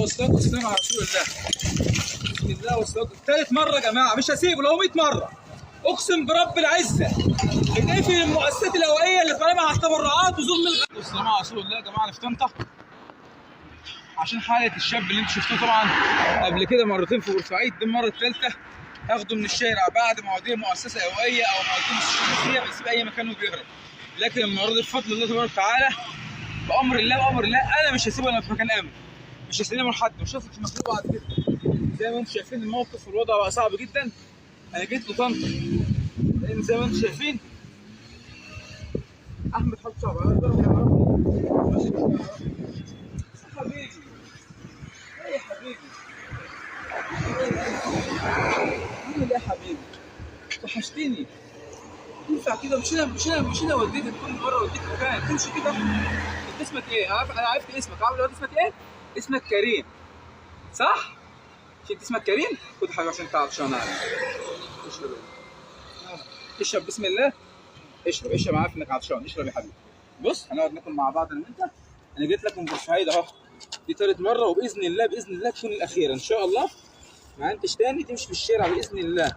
والصلاة والسلام على رسول الله. بسم الله والصلاة. ثالث مرة يا جماعة، مش هسيبه لو 100 مرة. أقسم برب العزة بنقفل المؤسسات الهوائية اللي طالبة على التبرعات وظلم الغد. والسلام على رسول الله يا جماعة. أنا في طنطا عشان حالة الشاب اللي أنتوا شفتوه طبعا قبل كده مرتين في بورسعيد، دي المرة الثالثة هاخده من الشارع بعد ما وديه مؤسسة هوائية أو ما وديه مستشفى بيسيب أي مكان وبيهرب. لكن المرة دي بفضل الله تبارك وتعالى بأمر الله أنا مش هسيبه. أنا في مكان آمن، مش هسلمه لحد، مش هثق في مخلوق بعد كده. زي ما انتم شايفين الموقف والوضع بقى صعب جدا. انا جيت لطنطا لان زي ما انتم شايفين احمد حالته صعبه. حبيبي ايه يا حبيبي، عامل ايه يا حبيبي، وحشتني. ينفع كده؟ مش انا وديتك كل مره، وديك مكان تمشي كده. انت اسمك ايه؟ انا عرفت اسمك. عامل ايه؟ اسمك ايه؟ اسمك كريم صح؟ مش انت اسمك كريم؟ خد حاجه عشان تعرف عشان اعرف. اشرب بسم الله. اشرب عارف انك عطشان. اشرب يا حبيبي. بص هنقعد ناكل مع بعض انا وانت. انا جيت لك من بورسعيد اهو، دي ثالث مره وباذن الله تكون الاخيره ان شاء الله. ما انتش تاني تمشي في الشارع باذن الله.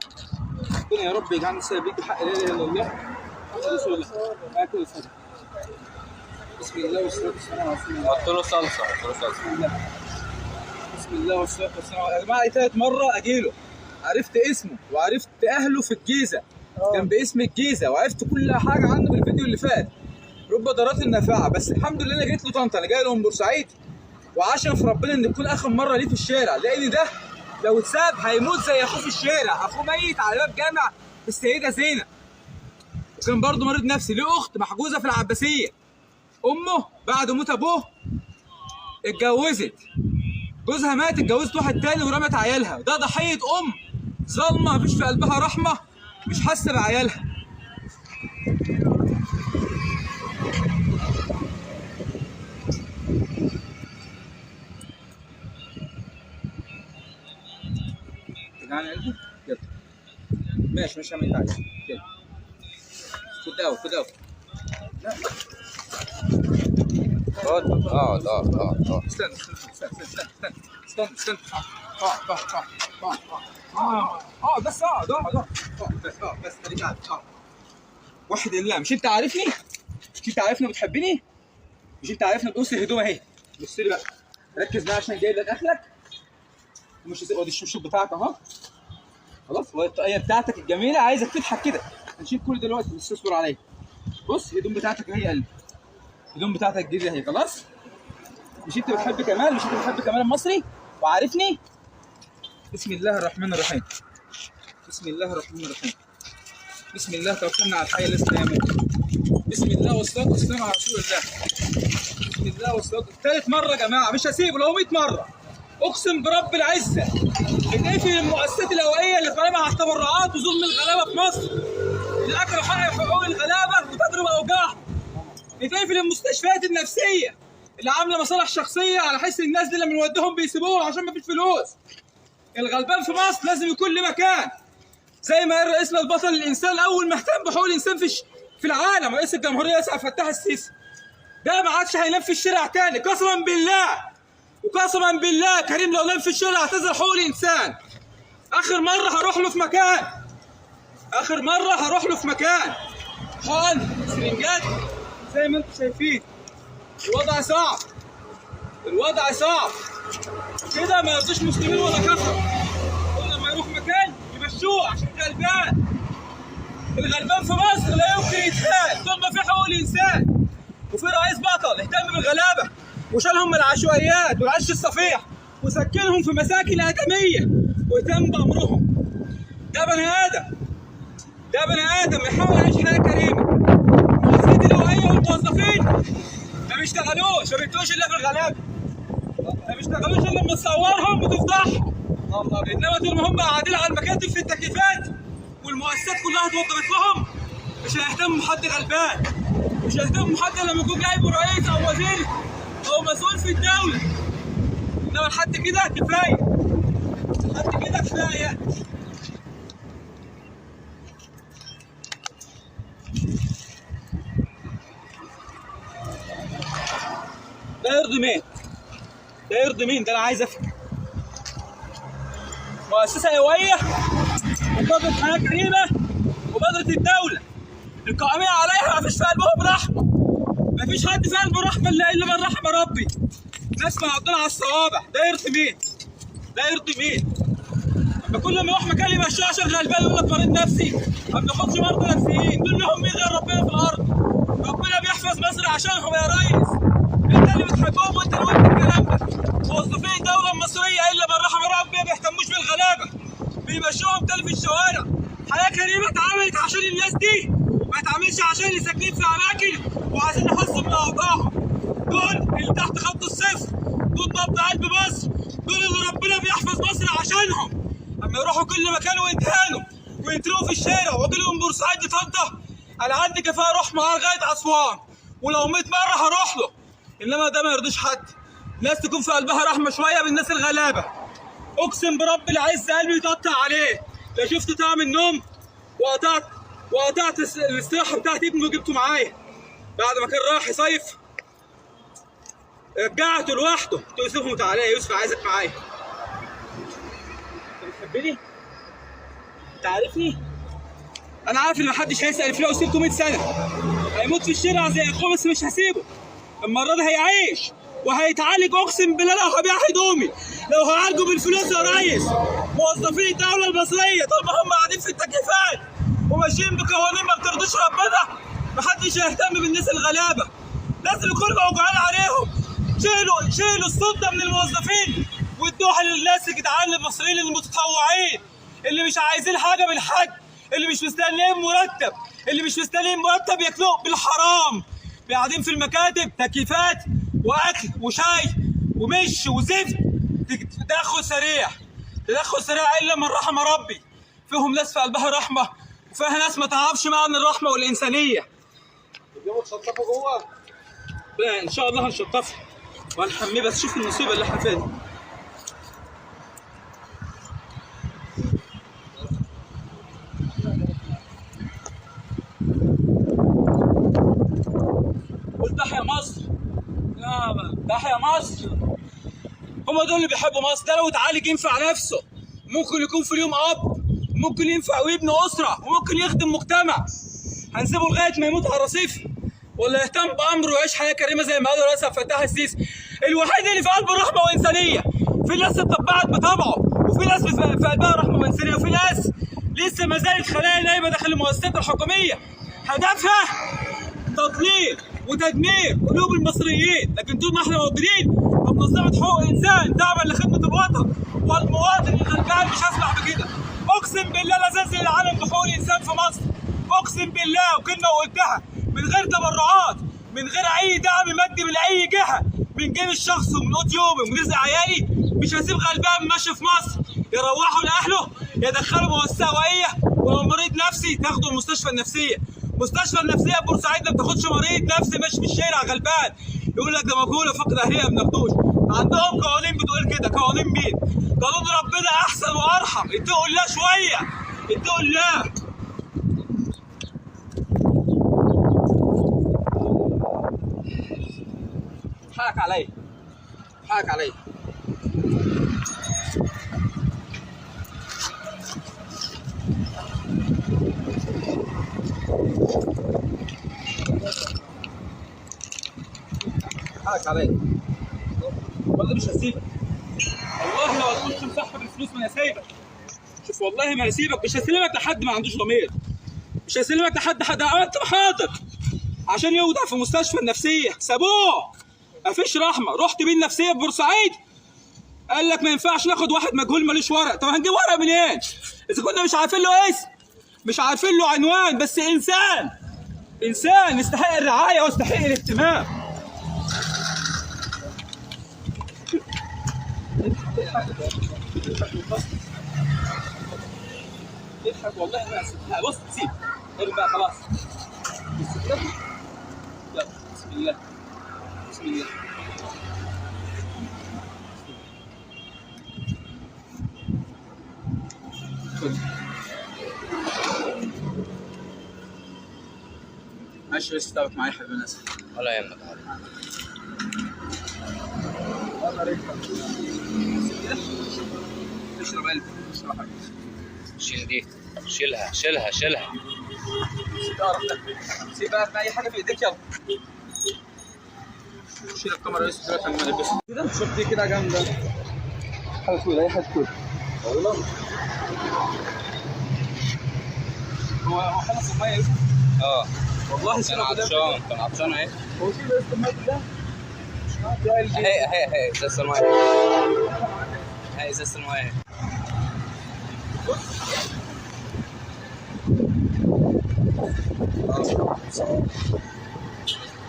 ربنا يا رب يجعلنا سبب ليك بحق لا اله الا الله محمد رسول الله. اكل الفضل. بسم الله والصلاه والسلام على رسول الله. حط له صلصه. بسم الله والصلاه والسلام. يا جماعه دي ثالث مره اجيله. عرفت اسمه وعرفت اهله في الجيزه، كان باسم الجيزه، وعرفت كل حاجه عنه في الفيديو اللي فات. رب ضارات النافعه. بس الحمد لله انا جيت له طنطا، انا جاي له من بورسعيد، وعشان في ربنا ان تكون اخر مره ليه في الشارع، لان ده لو اتساب هيموت زي اخوه في الشارع. اخوه ميت على باب جامع السيده زينب، وكان برضه مريض نفسي. ليه اخت محجوزه في العباسيه، امه بعد موت ابوه اتجوزت، جوزها مات، اتجوزت واحد تاني ورمت عيالها. ده ضحيه ام ظالمه مفيش في قلبها رحمه، مش حاسه بعيالها. تجعلني قلبي يلا ماشي هعمل تعالى يلا. خد قوي اقعد استنى بس خليك قاعد. وحد الله. مش انت عارفني؟ مش انت عارفني بتحبني؟ مش انت عارفني بقص الهدوم اهي. بص لي بقى، ركز معايا عشان جايب لك اخلك. مش ادي الشبشب بتاعك اهو خلاص، والطاقيه بتاعتك الجميله. عايزك تضحك كده. هنشيل كل دلوقتي بس اصبر عليا. بص الهدوم بتاعتك اهي يا قلبي، الهدوم بتاعتك الجديده اهي خلاص. مش انت بتحب كمال؟ مش انت بتحب كمال المصري وعارفني؟ بسم الله الرحمن الرحيم. بسم الله توكلنا على الحي الذي لا يموت. بسم الله والصلاه والسلام على رسول الله. بسم الله والصلاه. ثالث مره يا جماعه، مش هسيبه لو 100 مره. اقسم برب العزه بنقفل المؤسسات الهوائيه اللي طالبه على التبرعات وظلم الغلابه في مصر، اللي اكلوا حقوق الغلابه وتضرب اوجاعهم. بنقفل المستشفيات النفسيه اللي عامله مصالح شخصيه على حس الناس دي لما نوديهم بيسيبوهم عشان ما فيش فلوس. الغلبان في مصر لازم يكون له مكان، زي ما قال رئيسنا البطل الانسان اول ما اهتم بحقوق الانسان في العالم رئيس الجمهوريه عبد الفتاح السيسي. ده ما عادش هينام في الشارع تاني قسما بالله. كريم لو نام في الشارع اعتذر حقوق الانسان. اخر مره هروح له في مكان حقن سرنجات زي ما انتم شايفين. الوضع صعب كده، ما يرضيش مسلمين ولا كفر. كل ما يروح مكان يمشوه عشان الغلبان في مصر لا يمكن يتخان طول ما في حقوق الانسان وفي رئيس بطل اهتم بالغلابه وشالهم من العشوائيات والعش الصفيح وسكنهم في مساكن ادميه واهتم بامرهم. ده بني ادم يحاول يعيش حياه كريمه. المؤسسات الهوائيه والموظفين ما بيشتغلوش الا في الغلابه، ما بيشتغلوش الا لما تصورهم وتفضحهم. انما طول ما هم قاعدين على المكاتب في التكييفات والمؤسسات كلها اتوضبت لهم، مش هيهتموا بحد غلبان، مش هيهتموا بحد لما يكون جايبه رئيس او وزير او مسؤول في الدوله. انما لحد كده كفايه. ده يرضي مين؟ ده يرضي مين؟ ده انا عايز افهم. مؤسسه هوائيه ومبادره حياه كريمه ومبادره الدوله القائمين عليها مفيش في قلبهم رحمه. مفيش حد في قلبه رحمه الا من رحم ربي. ناس معضله على الصوابع. ده يرضي مين؟ ده يرضي مين؟ اما كل ما يروح مكان يمشوه عشان غلبان يقول لك مريض نفسي. ما بناخدش مرضى نفسيين، دول لهم مين غير ربنا في الارض. ربنا بيحفظ مصر عشانهم يا ريس. انت اللي بتحبهم وانت اللي قلت الكلام ده. موظفين الدوله المصريه الا من رحم ربي ما بيهتموش بالغلابه. بيمشوهم تاني في الشوارع. حياه كريمه اتعملت عشان الناس دي، ما اتعملش عشان اللي ساكنين في اماكن وعايزين يحسوا من اوضاعهم. دول اللي تحت خط الصفر، دول نبض قلب مصر، دول اللي ربنا بيحفظ مصر عشانهم. اما يروحوا كل مكان ويتهانوا وينتروا في الشارع واجي لهم بورسعيد لطنطا، انا عندي كفايه اروح معاه لغايه اسوان، ولو 100 مره هروح له. انما ده ما يرضيش حد. الناس تكون في قلبها رحمه شويه بالناس الغلابه. اقسم برب العزه قلبي يتقطع عليه. لا شفت طعم النوم وقطعت الاستراحه بتاعت ابني وجبته معايا بعد ما كان راح يصيف. رجعته لوحده. قلت له يوسف تعالى يا يوسف عايزك معايا. انت بتحبني؟ انت عارفني؟ انا عارف ان محدش هيسال فيه لو سبته 100 سنه. هيموت في الشارع زي اخوه بس مش هسيبه. المره دي هيعيش وهيتعالج. اقسم بالله لو هبيع هدومي لو هعالجه بالفلوس يا ريس. موظفين الدوله المصريه طول ما هم قاعدين في التكييفات وماشيين بقوانين ما بترضيش ربنا، محدش هيهتم بالناس الغلابه. الناس اللي كل موجوعين عليهم شيلوا السلطه من الموظفين وادوها للناس الجدعان المصريين المتطوعين اللي مش عايزين حاجه بالحج، اللي مش مستنيين مرتب، اللي مش مستنيين مرتب ياكلوه بالحرام. قاعدين في المكاتب تكييفات واكل وشاي ومش وزفت. تدخل سريع الا من رحم ربي. فيهم ناس في قلبها رحمه وفيها ناس ما تعرفش معنى الرحمه والانسانيه. تجيبوا تشطفوا جوه؟ ان شاء الله هنشطفه وهنحميه. بس شوف المصيبه اللي احنا فيها دي. قول تحيا مصر. تحيا مصر. هم دول اللي بيحبوا مصر. ده لو اتعالج ينفع نفسه، ممكن يكون في اليوم اب، ممكن ينفع ويبني اسره، وممكن يخدم مجتمع. هنسيبه لغايه ما يموت على الرصيف ولا يهتم بامره ويعيش حياه كريمه زي ما قال الرئيس عبد الفتاح السيسي؟ الوحيد اللي في قلبه رحمه وانسانيه. في ناس اتطبعت بطبعه وفي ناس في قلبها رحمه وانسانيه، وفي ناس لسه ما زالت خلايا نايمه داخل المؤسسات الحكوميه هدفها تضليل وتدمير قلوب المصريين. لكن طول ما احنا موجودين بمنظمه حقوق الانسان تعمل لخدمه الوطن والمواطن الغلبان مش هسمع بكده. اقسم بالله لا زلزل العالم بحقوق الانسان في مصر. اقسم بالله وكلمه وقلتها من غير تبرعات، من غير اي دعم مادي من اي جهه، من جيب الشخص ومن قوت يومي ومن رزق عيالي، مش هسيب غلبان ماشي في مصر يروحوا لاهله يدخلوا مؤسسه هوائيه، ولو مريض نفسي تاخده المستشفى النفسيه. المستشفى النفسيه في بورسعيد ما بتاخدش مريض نفسي ماشي في الشارع غلبان يقول لك ده مجهوله فقد اهليه ما بناخدوش. عندهم قوانين بتقول كده. قوانين مين؟ قانون ربنا احسن وارحم. اتقوا الله شويه، اتقوا الله. حقك عليا، حقك عليا. حقك عليا والله مش هسيبك. والله لو هتخش مسحب الفلوس ما هسيبك. شوف والله ما هسيبك. مش هسلمك لحد ما عندوش ضمير. مش هسلمك لحد عملت محاضر عشان يوضع في مستشفى النفسيه سابوه. مفيش رحمه. رحت بيه النفسيه في بورسعيد قال لك ما ينفعش ناخد واحد مجهول ماليش ورق. طب هنجيب ورق منين؟ اذا كنا مش عارفين له اسم، مش عارفين له عنوان، بس انسان يستحق الرعايه ويستحق الاهتمام. اضحك والله ما سيبها. بص سيب ارجع خلاص. يلا بسم الله بسم الله. ماشي بس تتابع معايا يا حبيبي. الناس ولا يهمك. عليك كده. اشرب قلبي، اشرب حاجه. شيل دي، شيلها شيلها شيلها. سيب بقى في اي حاجه في ايديك. يلا شيل الكاميرا بس دلوقتي لما نلبسها كده. شوف دي كده جامده، حاجه طويله، اي حاجه طويله. هو خلص الميه. والله كان عطشان كان عطشان اهي. هو في بس الميه كلها اهي ازازة الميه، اهي ازازة الميه اهي.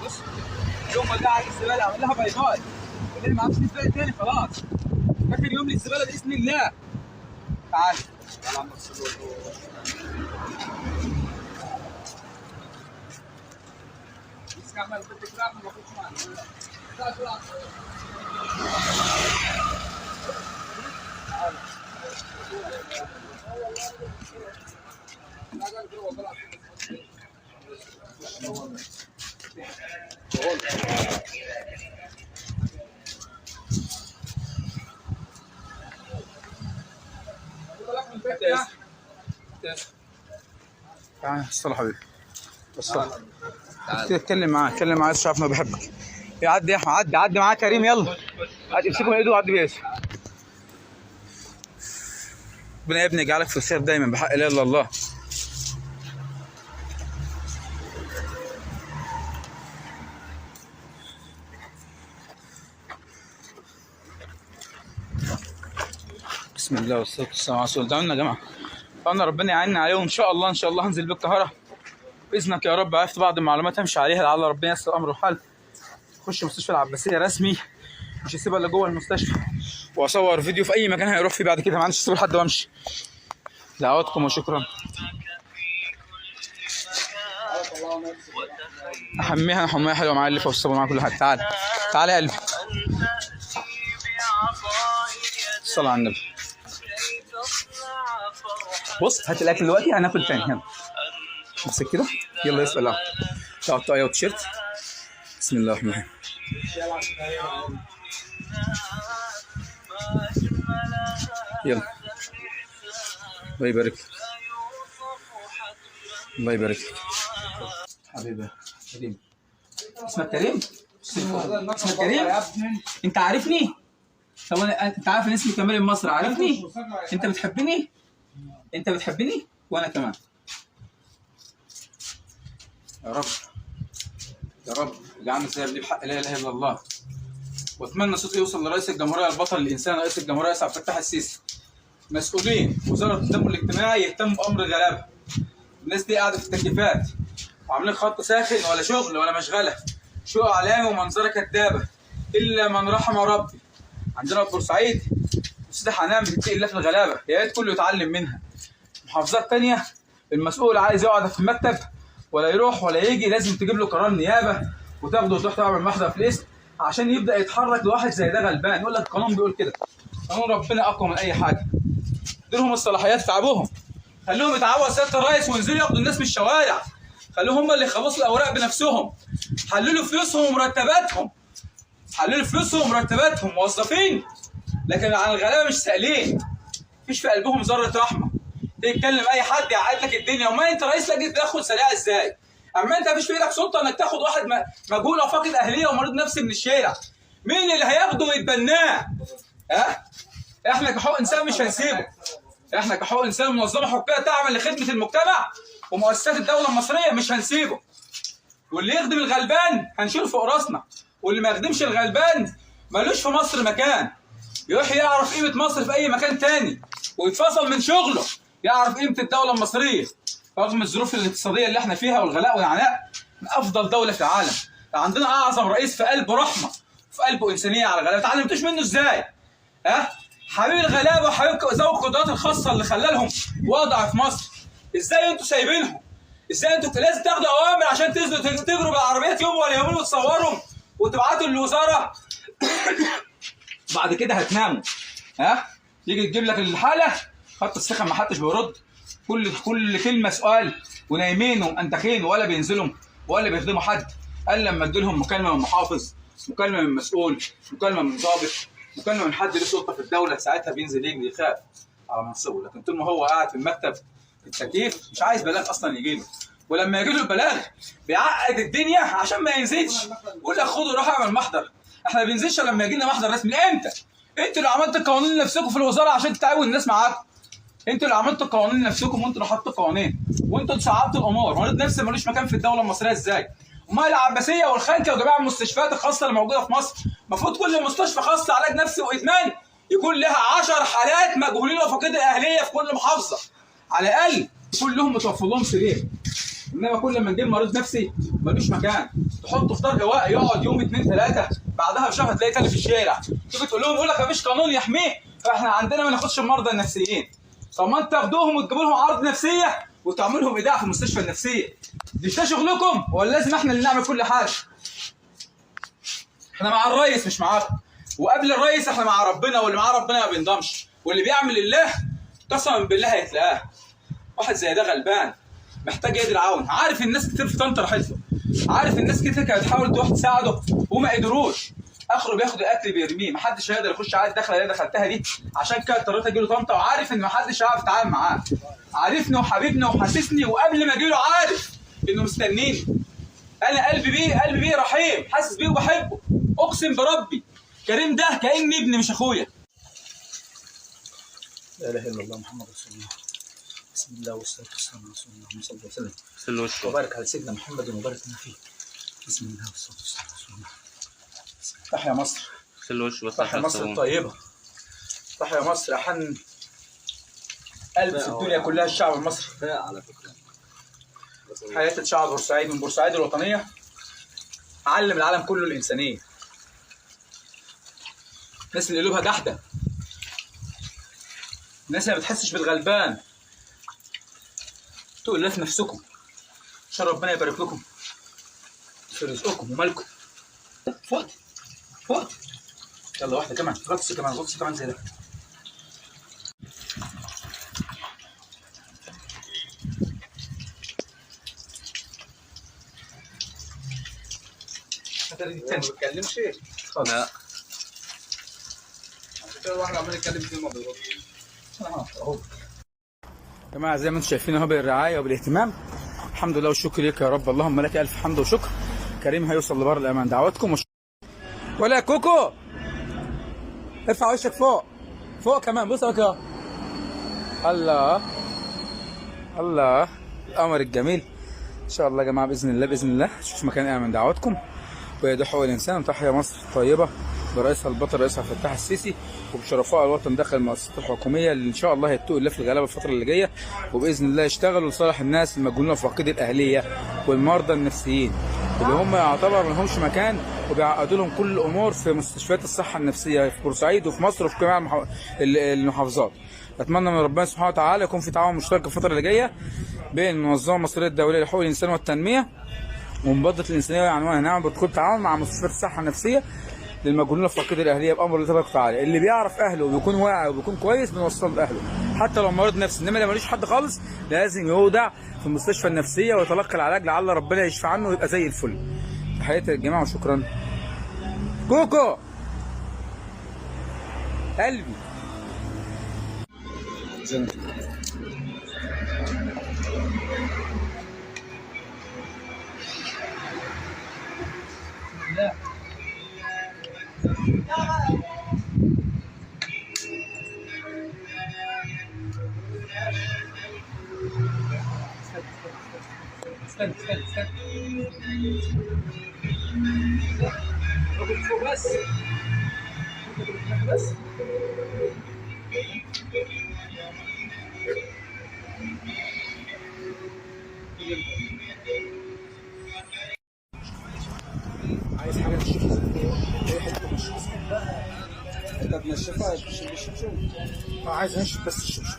بص يوم ما قاعد الزباله اعمل لها باي باي، اللي ما عرفش الزباله تاني خلاص. فاكر يوم للزباله باذن الله. تعال تعال عم نغسل. عمال بتكرار ما باخدش معانا. تعال وصل حبيبي، وصل. اتكلم معاه، اتكلم معاه، شايف انه بحبك. يعدي يا احمد، عدي معاه كريم. يلا عدي، امسكه من ايده وعدي بيسه. ربنا يا ابني يجعلك في الخير دايما بحق لا اله الا الله. بسم الله والصلاه والسلام على رسول الله. دعونا يا جماعه، دعونا ربنا يعيننا عليهم ان شاء الله. ان شاء الله هنزل بالقاهره باذنك يا رب. عرفت بعض المعلومات همشي عليها لعل ربنا ييسر امره الحل. اخش مستشفى العباسيه رسمي، مش هسيبها الا جوه المستشفى، واصور فيديو في اي مكان هيروح فيه بعد كده. ما عنديش اسيب لحد وامشي. دعواتكم وشكرا. احميها حمايه حلوه معايا، اللي والصبر معايا كل حاجه. تعال تعال يا قلبي، صل على النبي. بص هات الاكل دلوقتي، هناكل تاني. يلا امسك كده، يلا يسأل. تقعد طاقية وتيشيرت. بسم الله الرحمن الرحيم. يلا الله يبارك لك، الله يبارك لك حبيبي. كريم، اسمك كريم؟ اسمك كريم؟ انت عارفني؟ طب انت عارف ان اسمي كمال المصري، عارفني؟ انت بتحبني؟ انت بتحبني؟ وانا كمان. يا رب يا رب اجعلنا الزي دي بحق لا اله الا الله. واتمنى صوتي يوصل لرئيس الجمهوريه البطل الانسان رئيس الجمهوريه عبد الفتاح السيسي. مسؤولين وزاره التضامن الاجتماعي يهتموا بامر الغلابه. الناس دي قاعده في التكييفات وعاملين خط ساخن ولا شغل ولا مشغله، شقق اعلامي ومنظره كدابه الا من رحم ربي. عندنا في بورسعيد استاذ حنان بتتقي الله في الغلابه، يا ريت كله يتعلم منها. محافظات تانيه المسؤول عايز يقعد في المكتب ولا يروح ولا يجي، لازم تجيب له قرار نيابه وتاخده وتروح تعمل محضر في الاسم عشان يبدا يتحرك لواحد زي ده غلبان. يقول لك القانون بيقول كده، قانون ربنا اقوى من اي حاجه. اديلهم الصلاحيات، تعبوهم، خليهم يتعبوا سياده الرئيس وينزلوا ياخدوا الناس من الشوارع، خليهم هم اللي يخلصوا الاوراق بنفسهم، حللوا فلوسهم ومرتباتهم، حللوا فلوسهم ومرتباتهم موظفين، لكن عن الغلابه مش سائلين، مفيش في قلبهم ذره رحمه. تتكلم اي حد يعقد لك الدنيا. وما انت رئيس لجنه تدخل سريع ازاي؟ اما انت مفيش في ايدك سلطه انك تاخد واحد مجهول او فاقد اهليه ومريض نفسي من الشارع. مين اللي هياخده ويتبناه؟ احنا كحقوق انسان مش هنسيبه. احنا كحقوق انسان منظمه حقوقيه تعمل لخدمه المجتمع ومؤسسات الدوله المصريه مش هنسيبه. واللي يخدم الغلبان هنشيله فوق راسنا، واللي ما يخدمش الغلبان ملوش في مصر مكان. يروح يعرف قيمه مصر في اي مكان تاني ويتفصل من شغله، يعرف قيمه الدوله المصريه رغم الظروف الاقتصاديه اللي احنا فيها والغلاء والعناء. من افضل دوله في العالم، عندنا اعظم رئيس في قلبه رحمه، في قلبه انسانيه على الغلابه. ما اتعلمتوش منه ازاي؟ حبيب الغلابه وحبيب ذوي القدرات الخاصه اللي خلى لهم وضع في مصر. ازاي انتوا سايبينهم؟ ازاي انتوا لازم تاخدوا اوامر عشان تنزلوا تجروا بالعربيات يوم ولا يومين وتصوروا وتبعتوا للوزاره بعد كده هتناموا. يجي تجيب لك الحاله خط السخن ما حدش بيرد، كل كلمه سؤال، ونايمين ومنتخين ولا بينزلوا ولا بيخدموا حد. قال لما تجي لهم مكالمه من محافظ، مكالمه من مسؤول، مكالمه من ضابط، مكالمه من حد له سلطه في الدوله ساعتها بينزل يجري يخاف على منصبه، لكن طول ما هو قاعد في المكتب في التكييف مش عايز بلاغ اصلا يجي له، ولما يجي له البلاغ بيعقد الدنيا عشان ما ينزلش، يقول لك خدوا روح اعمل محضر. احنا ما بننزلش لما يجي لنا محضر رسمي. امتى؟ انتوا اللي عملتوا القوانين لنفسكم في الوزاره عشان تتعبوا الناس معاكم. انتوا اللي عملتوا القوانين لنفسكم، وانتوا اللي حطيتوا قوانين، وانتوا اللي صعبتوا الامور. مريض نفسي ملوش مكان في الدوله المصريه ازاي؟ امال العباسيه والخنكه وجميع المستشفيات الخاصه اللي موجوده في مصر المفروض كل مستشفى خاصه علاج نفسي وادمان يكون لها 10 حالات مجهولين وفقيد الاهليه في كل محافظه، على الاقل يكون لهم متوفر لهم سرير. انما كل ما نجيب مريض نفسي ملوش مكان تحطه في دار هواء يقعد يوم 2 3 بعدها بشهر تلاقيه تاني في الشارع، تيجي تقول لهم يقول لك مفيش قانون يحميه، فاحنا عندنا ما ناخدش المرضى النفسيين. طب ما انت تاخدوهم وتجيبوا لهم عرض نفسيه وتعملوا لهم ايداع في المستشفى النفسيه. ده شغلكم ولا لازم احنا اللي نعمل كل حاجه؟ احنا مع الريس مش معاكم، وقبل الريس احنا مع ربنا، واللي معاه ربنا ما بينضمش، واللي بيعمل لله قسما بالله هيتلاقاه. واحد زي ده غلبان محتاج يد العون، عارف الناس كتير في طنطا راحت له، عارف الناس كتير كانت بتحاول تروح تساعده وما قدروش، اخره بياخد الاكل بيرميه، محدش هيقدر يخش على الدخله اللي انا دخلتها دي، عشان كده اضطريت اجي له طنطا، وعارف ان محدش هيعرف يتعامل معاه، عارفني وحبيبني وحاسسني، وقبل ما اجي له عارف انه مستنيني. انا قلبي بيه رحيم، حاسس بيه وبحبه، اقسم بربي كريم ده كاني ابني مش اخويا. لا اله الا الله محمد رسول الله. بسم الله والصلاه والسلام على رسول الله صلى الله عليه وسلم. وبارك على سيدنا محمد وبارك لنا فيه. بسم الله والصلاه والسلام على رسول الله. تحيا مصر. تحيا مصر الطيبه. تحيا مصر احن قلب في الدنيا كلها الشعب المصري. على فكره حياه الشعب بورسعيد من بورسعيد الوطنيه علم العالم كله الانسانيه. الناس اللي قلوبها جحده، الناس اللي ما بتحسش بالغلبان، تقول الله في نفسكم عشان ربنا يبارك لكم في رزقكم ومالكم. فوق يلا واحده كمان، غطس كمان زي ده. ما بتكلمش ايه؟ لا عشان كده الواحد عمال يتكلم كتير ما بيردش. اهو يا جماعه زي ما انتم شايفين اهو بالرعايه وبالاهتمام. الحمد لله والشكر ليك يا رب، اللهم لك الف حمد وشكر. كريم هيوصل لبر الامان. دعواتكم ولا كوكو ارفع وشك فوق كمان. بص اهو الله القمر الجميل ان شاء الله يا جماعه. باذن الله شوف مكان امن. دعواتكم ويد حقوق الانسان. وتحيا مصر طيبه برئيسها البطل رئيسها عبد الفتاح السيسي، وبشرفاء الوطن داخل المؤسسات الحكوميه اللي ان شاء الله هيتقوا الله في الغلابه الفتره اللي جايه، وباذن الله يشتغلوا لصالح الناس المجنونه وفاقدي الاهليه والمرضى النفسيين اللي هم يعتبر ما لهمش مكان، وبيعقدوا لهم كل الامور في مستشفيات الصحه النفسيه في بورسعيد وفي مصر وفي جميع المحافظات. اتمنى من ربنا سبحانه وتعالى يكون في تعاون مشترك الفتره اللي جايه بين المنظمه المصريه الدوليه لحقوق الانسان والتنميه ومبادره الانسانيه والعنوان نعم بتكون تعاون مع مستشفيات الصحه النفسيه للمجنون وفاقدي الاهليه بامر الله تبارك وتعالى. اللي بيعرف اهله وبيكون واعي وبيكون كويس بنوصله لاهله حتى لو مريض نفسي، انما اللي ملوش حد خالص لازم يودع في المستشفى النفسيه ويتلقى العلاج لعل ربنا يشفى عنه ويبقى زي الفل. تحياتي للجماعه وشكرا. كوكو قلبي لا استنى بس عايز حاجه تشوفها اي حته مش انت بنشفها بالشبشب. عايز انشف بس الشبشب.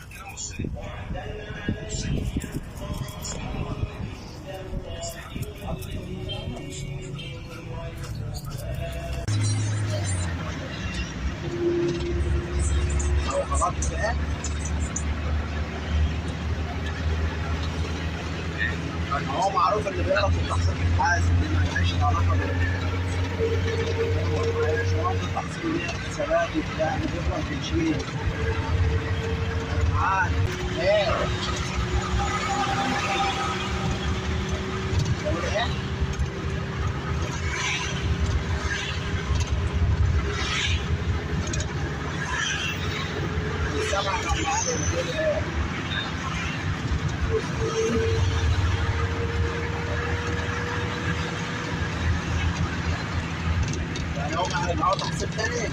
هو معروف اللي بيعرف التحصيل الحاسب دي ما لهاش علاقه بالشرط التحصيل. سبادي بتاع بيطلع في شيء عاد ايه يعني هم هيبقوا تحصيل تاني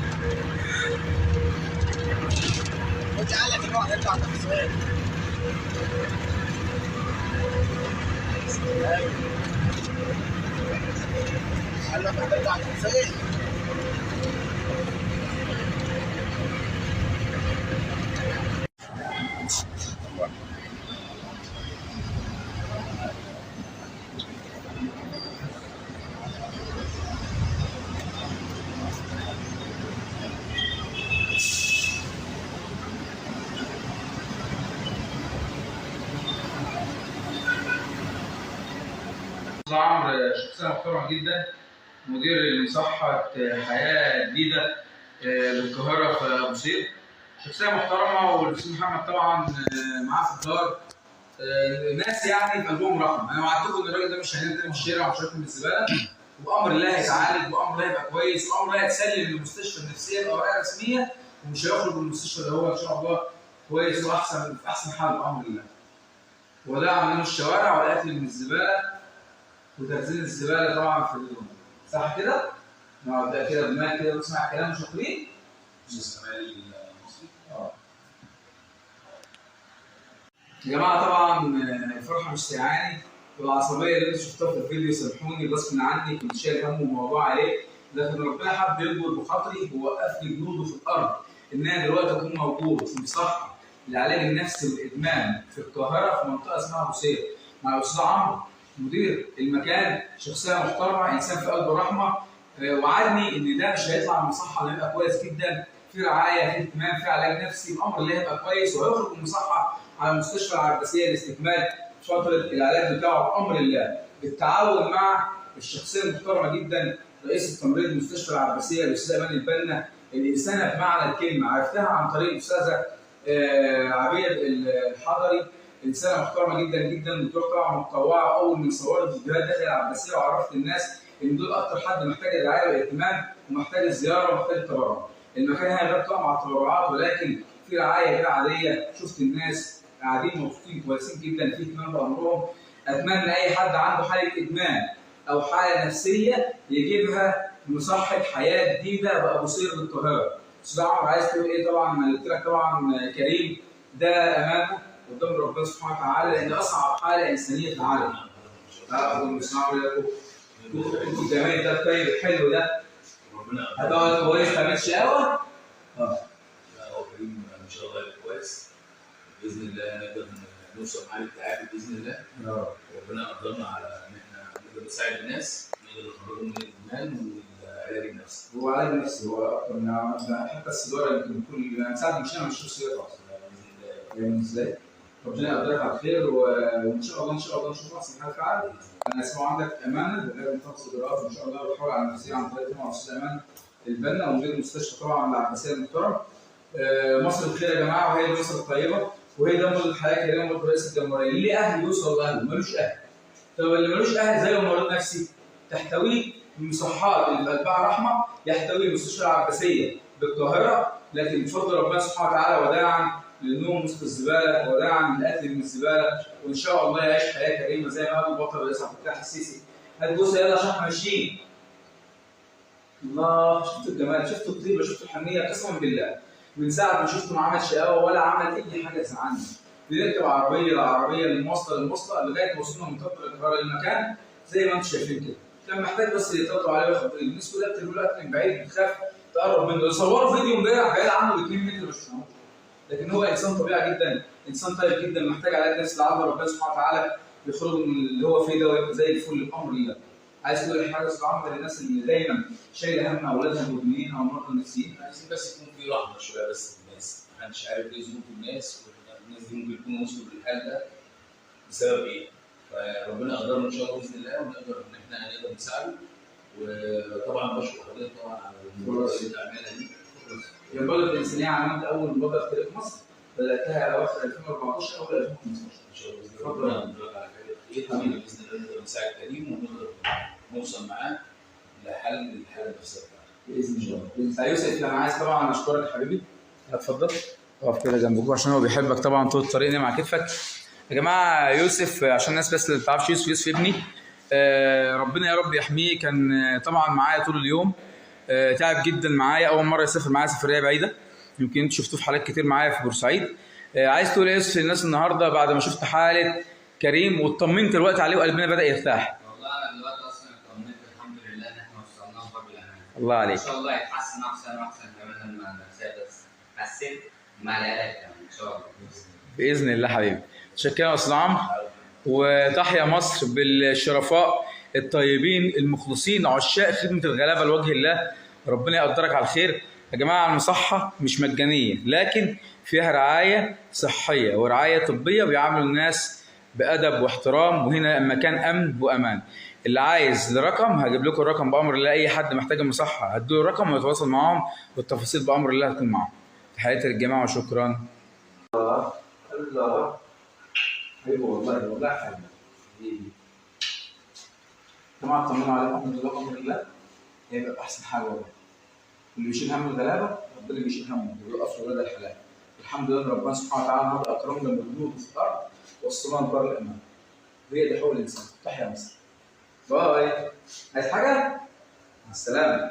وجعلك الواحد يطلع تحصيل قال لك هتطلع تحصيل أستاذ عمرو شخصية محترمة جدا، مدير لمصحة حياة جديدة للقاهرة في أبو سير. شخصية محترمة، والأستاذ محمد طبعا معاه في الدار ناس يعني في قلبهم رحمة. أنا وعدتكم إن الراجل ده مش هينزل من الشارع ومش هياكل من الزبالة، وبأمر الله هيتعالج، وبأمر الله هيبقى كويس، وبأمر الله هيتسلم للمستشفى النفسية بأوراق رسمية، ومش هيخرج من المستشفى اللي هو إن شاء الله كويس وأحسن في أحسن حال بأمر الله. ولا عاملين الشوارع ولا أكل من الزبالة وتخزين الزباله طبعا في اليوم، صح كده؟ نقعد بقى كده دماغ كده ونسمع كلام شاطرين. يا جماعه طبعا الفرحه مش سيعاني، والعصبيه اللي انتوا شفتوها في الفيديو سامحوني غصب عني، كنت شايل هم وموضوع عليه، لكن ربنا حب يجبر بخاطري ووقف لي جنوده في الارض ان انا دلوقتي اكون موجود في مصحه للعلاج النفسي والادمان في القاهره في منطقه اسمها ابو سير مع الاستاذ عمرو مدير المكان. شخصيه محترمه، انسان في قلبه رحمه، وعدني ان ده مش هيطلع من المصحه هيبقى كويس جدا، في رعايه، في اهتمام، في علاج نفسي، بامر الله هيبقى كويس، وهيخرج من المصحه على مستشفى العباسيه لاستكمال فتره العلاج بتاعه بامر الله، بالتعاون مع الشخصيه المحترمه جدا رئيس التمريض مستشفى العباسيه الاستاذه امان البنا، الانسانه بمعنى الكلمه. عرفتها عن طريق الاستاذه عبيد الحضري، انسانه محترمه جدا جدا، بتروح طبعا متطوعه اول من صورت فيديوهات داخل العباسيه، وعرفت الناس ان دول اكتر حد محتاج الرعايه والاهتمام ومحتاج الزياره ومحتاج التبرع. المكان هنا غير طبعا مع التبرعات، ولكن في رعايه غير عاديه، شفت الناس قاعدين مبسوطين كويسين جدا، في اهتمام بامرهم. اتمنى اي حد عنده حاله ادمان او حاله نفسيه يجيبها مصحه حياه جديده بابو سير بالقاهره. استاذ عمرو عايز تقول ايه؟ طبعا انا قلت لك طبعا كريم ده امانه قدام ربنا سبحانه وتعالى، لان اصعب حاله انسانيه في العالم. تعرفوا المسمار لكم انتوا الجمال ده الطيب الحلو ده هتقعد كويس تعمل شقاوه؟ لا هو كريم ان شاء الله يبقى كويس باذن الله، نقدر نوصل معاه للتعافي باذن الله. ربنا قدرنا على ان احنا نقدر نساعد الناس، نقدر نخرجهم من الادمان والعلاج النفسي. هو علاج نفسي هو اكتر من حتى السيجاره يمكن كل ساعه مش انا مش سيجاره اصلا يعني ازاي؟ ربنا يقدرك على الخير، وان شاء الله ان شاء الله نشوف احسن حال فعلا. انا اسمع عندك امانه لازم تاخد اجراءات وان شاء الله بتحاول على النفسيه عن طريق طبعا الاستاذ امان البنا ومدير المستشفى طبعا العباسيه المحترم. مصر بخير يا جماعه، وهي مصر الطيبه، وهي ده مولد الحياه كريمه مولد رئيس الجمهوريه. اللي ليه اهل يوصل لاهله، ملوش اهل. طب اللي ملوش اهل زي مريض نفسي تحتويه المصحات اللي بقلبها رحمه، يحتوي المستشفى العباسيه بالقاهره، لكن بفضل ربنا سبحانه وتعالى وداعا للنوم وسط الزباله، وداعا للاكل من الزباله، وان شاء الله يعيش حياه كريمه زي ما قال البطل الرئيس عبد الفتاح السيسي. هات بص يلا عشان احنا ماشيين. الله، شفتوا الجمال، شفتوا الطيبه، شفتوا الحنيه، قسما بالله من ساعه ما شفته ما عمل شقاوه ولا عمل اي حاجه تزعلني. بنركب عربيه لعربيه للمواصله للمواصله لغايه ما وصلنا من منطقه القاهره للمكان زي ما انتم شايفين كده. كان محتاج بس يطلعوا عليه وياخد الناس كلها بتقول له من بعيد بتخاف تقرب منه. صوروا فيديو امبارح بعيد عنه ب 2 متر مش فاهم، لكن هو انسان طبيعي جدا، انسان طيب جدا، محتاج علاج نفسي لعل ربنا سبحانه وتعالى يخرجه من اللي هو فيه ده ويبقى زي الفل بامر الله. عايز تقول حاجه استاذ عمرو للناس اللي دايما شايله هم اولادها المدمنين او المرضى النفسيين؟ عايزين بس يكون في رحمه شويه بس للناس، محدش عارف ايه ظروف الناس، والناس دي ممكن يكونوا وصلوا للحال ده بسبب ايه؟ فربنا قدرنا ان شاء الله باذن الله، ونقدر ان احنا نقدر نساعده. وطبعا بشكر حضرتك طبعا على المبادره اللي انت عاملها دي، هي المبادره الانسانيه عملت اول مبادره في تاريخ مصر، بداتها اواخر 2014 او 2015. ان شاء الله باذن الله ندور على حاجه كتير باذن الله، نقدر نساعد كريم ونقدر نوصل معاه لحل الحاله النفسيه بتاعته باذن الله. باذن الله. يوسف انا عايز طبعا اشكرك حبيبي، اتفضل اقف كده جنبك عشان هو بيحبك طبعا طول الطريق نايم على كتفك. يا جماعه يوسف عشان الناس بس اللي ما تعرفش، يوسف ابني، ربنا يا رب يحميه. كان طبعا معايا طول اليوم، تعب جدا معايا، اول مره يسافر معايا سفريه بعيده، يمكن انتوا شفتوه في حالات كتير معايا في بورسعيد. عايز تقول ايه يا يوسف للناس النهارده بعد ما شفت حاله كريم واطمنت الوقت عليه وقلبنا بدا يرتاح؟ والله انا دلوقتي اصلا اطمنت الحمد لله ان احنا وصلنا له باب الامان. الله عليك. ان شاء الله يتحسن احسن واحسن كمان لما النفسيه بس حسيت مع العلاج كمان ان شاء الله. باذن الله حبيبي. شكرا يا استاذ عمرو، وتحيا مصر بالشرفاء الطيبين المخلصين عشاق خدمه الغلابه لوجه الله. ربنا يقدرك على الخير. يا جماعه المصحه مش مجانيه، لكن فيها رعايه صحيه ورعايه طبيه، وبيعاملوا الناس بادب واحترام، وهنا مكان امن وامان. اللي عايز الرقم هجيب لكم الرقم بامر الله، اي حد محتاج المصحه هدوا له الرقم ويتواصل معاهم، والتفاصيل بامر الله هتكون معاهم. تحياتي للجماعه وشكرا. الله حبيبي والله والله حبيبي. طبعا طمنوا عليكم الحمد لله بامر الله، هيبقى احسن حاجه والله. اللي بيشيل هم الغلابه ربنا بيشيل همه ويقف له ولاد الحلال. الحمد لله ربنا سبحانه وتعالى النهارده اكرمنا بالهدوء في الارض والصلاه بر الامان. هي دي حقوق الانسان. تحيا مصر. باي. عايز حاجه؟ مع السلامه.